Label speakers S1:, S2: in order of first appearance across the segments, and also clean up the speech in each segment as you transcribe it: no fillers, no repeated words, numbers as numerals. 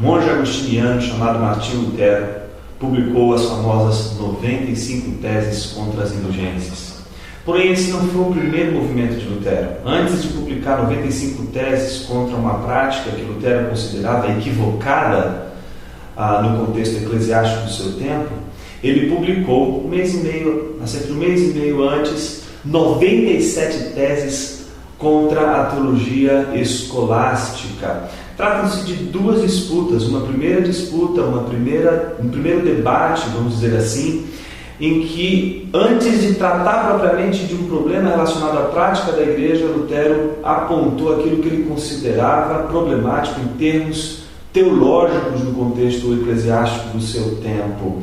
S1: monge agostiniano chamado Martinho Lutero publicou as famosas 95 teses contra as indulgências. Porém, esse não foi o primeiro movimento de Lutero. Antes de publicar 95 teses contra uma prática que Lutero considerava equivocada no contexto eclesiástico do seu tempo, ele publicou cerca de um mês e meio antes, 97 teses contra a teologia escolástica. Tratam-se de duas disputas, uma primeira disputa, um primeiro debate, vamos dizer assim, em que, antes de tratar propriamente de um problema relacionado à prática da igreja, Lutero apontou aquilo que ele considerava problemático em termos teológicos no contexto eclesiástico do seu tempo.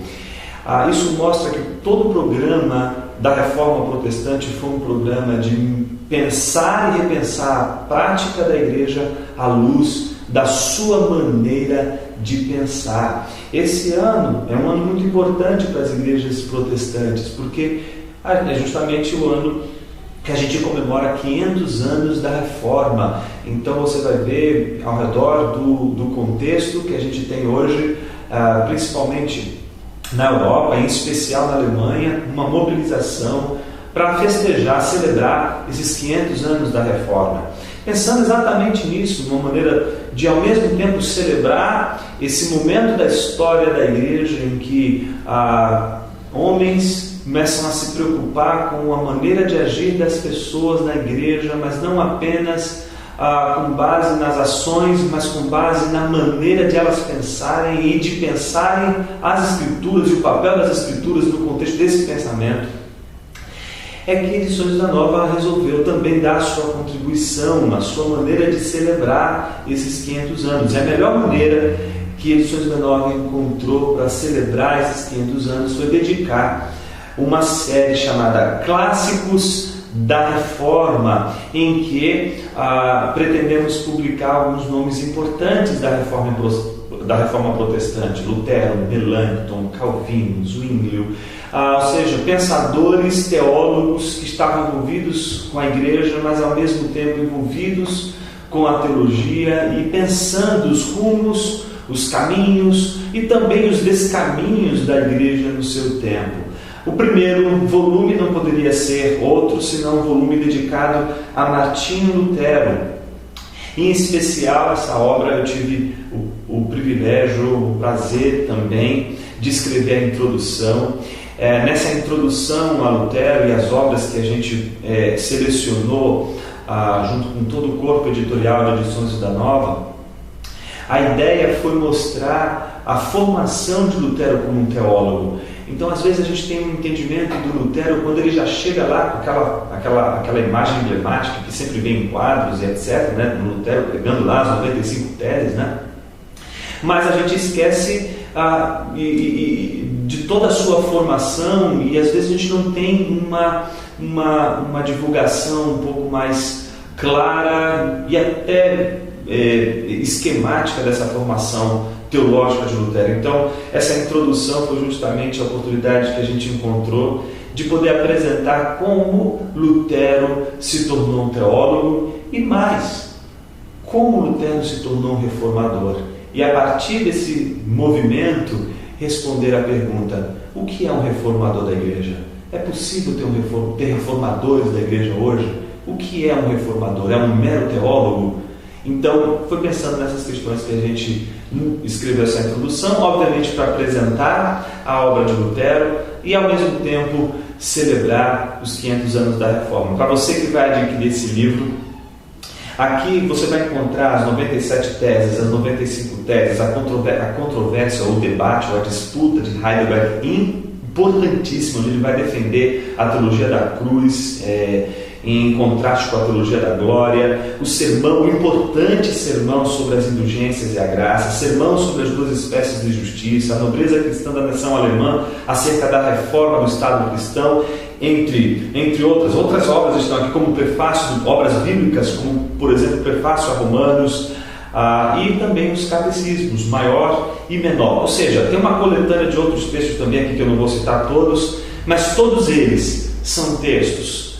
S1: Isso mostra que todo o programa da Reforma Protestante foi um programa de pensar e repensar a prática da igreja à luz da sua maneira de pensar. Esse ano é um ano muito importante para as igrejas protestantes, porque é justamente o ano que a gente comemora 500 anos da Reforma. Então você vai ver ao redor do contexto que a gente tem hoje, principalmente na Europa, em especial na Alemanha, uma mobilização para festejar, celebrar esses 500 anos da Reforma. Pensando exatamente nisso, uma maneira de ao mesmo tempo celebrar esse momento da história da igreja em que homens começam a se preocupar com a maneira de agir das pessoas na igreja, mas não apenas com base nas ações, mas com base na maneira de elas pensarem e de pensarem as Escrituras e o papel das Escrituras no contexto desse pensamento. É que Edições da Nova resolveu também dar sua contribuição, a sua maneira de celebrar esses 500 anos. É a melhor maneira que Edições da Nova encontrou para celebrar esses 500 anos foi dedicar uma série chamada Clássicos da Reforma, em que pretendemos publicar alguns nomes importantes da Reforma Protestante: Lutero, Melanchthon, Calvino, Zwinglio, ou seja, pensadores, teólogos que estavam envolvidos com a igreja, mas ao mesmo tempo envolvidos com a teologia e pensando os rumos, os caminhos e também os descaminhos da igreja no seu tempo. O primeiro volume não poderia ser outro senão um volume dedicado a Martinho Lutero. Em especial, essa obra eu tive o privilégio, o prazer também de escrever a introdução. Nessa introdução a Lutero e as obras que a gente selecionou junto com todo o corpo editorial de Edições da Nova, a ideia foi mostrar a formação de Lutero como um teólogo. Então, às vezes, a gente tem um entendimento do Lutero quando ele já chega lá com aquela imagem emblemática que sempre vem em quadros e etc., né? Do Lutero pegando lá as 95 teses, né? Mas a gente esquece de toda a sua formação e às vezes a gente não tem uma divulgação um pouco mais clara e até esquemática dessa formação teológica de Lutero. Então, essa introdução foi justamente a oportunidade que a gente encontrou de poder apresentar como Lutero se tornou um teólogo e mais, como Lutero se tornou um reformador. E a partir desse movimento, responder à pergunta: o que é um reformador da igreja? É possível ter reformadores da igreja hoje? O que é um reformador? É um mero teólogo? Então, foi pensando nessas questões que a gente escreveu essa introdução, obviamente para apresentar a obra de Lutero e, ao mesmo tempo, celebrar os 500 anos da Reforma. Para você que vai adquirir esse livro, aqui você vai encontrar as 97 teses, as 95 teses, a controvérsia, ou o debate, ou a disputa de Heidelberg, importantíssimo, onde ele vai defender a teologia da cruz, em contraste com a teologia da glória, o importante sermão sobre as indulgências e a graça, sermão sobre as duas espécies de justiça, a nobreza cristã da nação alemã, acerca da reforma do Estado cristão, entre outras obras estão aqui como prefácio, obras bíblicas, como por exemplo o prefácio a Romanos, e também os catecismos, maior e menor. Ou seja, tem uma coletânea de outros textos também aqui que eu não vou citar todos, mas todos eles são textos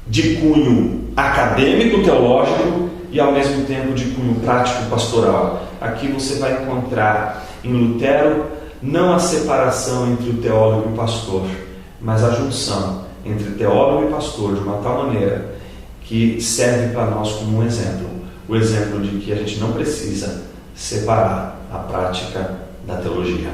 S1: de cunho acadêmico, teológico e ao mesmo tempo de cunho prático pastoral. Aqui você vai encontrar em Lutero não a separação entre o teólogo e o pastor, mas a junção entre teólogo e pastor de uma tal maneira que serve para nós como um exemplo, o exemplo de que a gente não precisa separar a prática da teologia.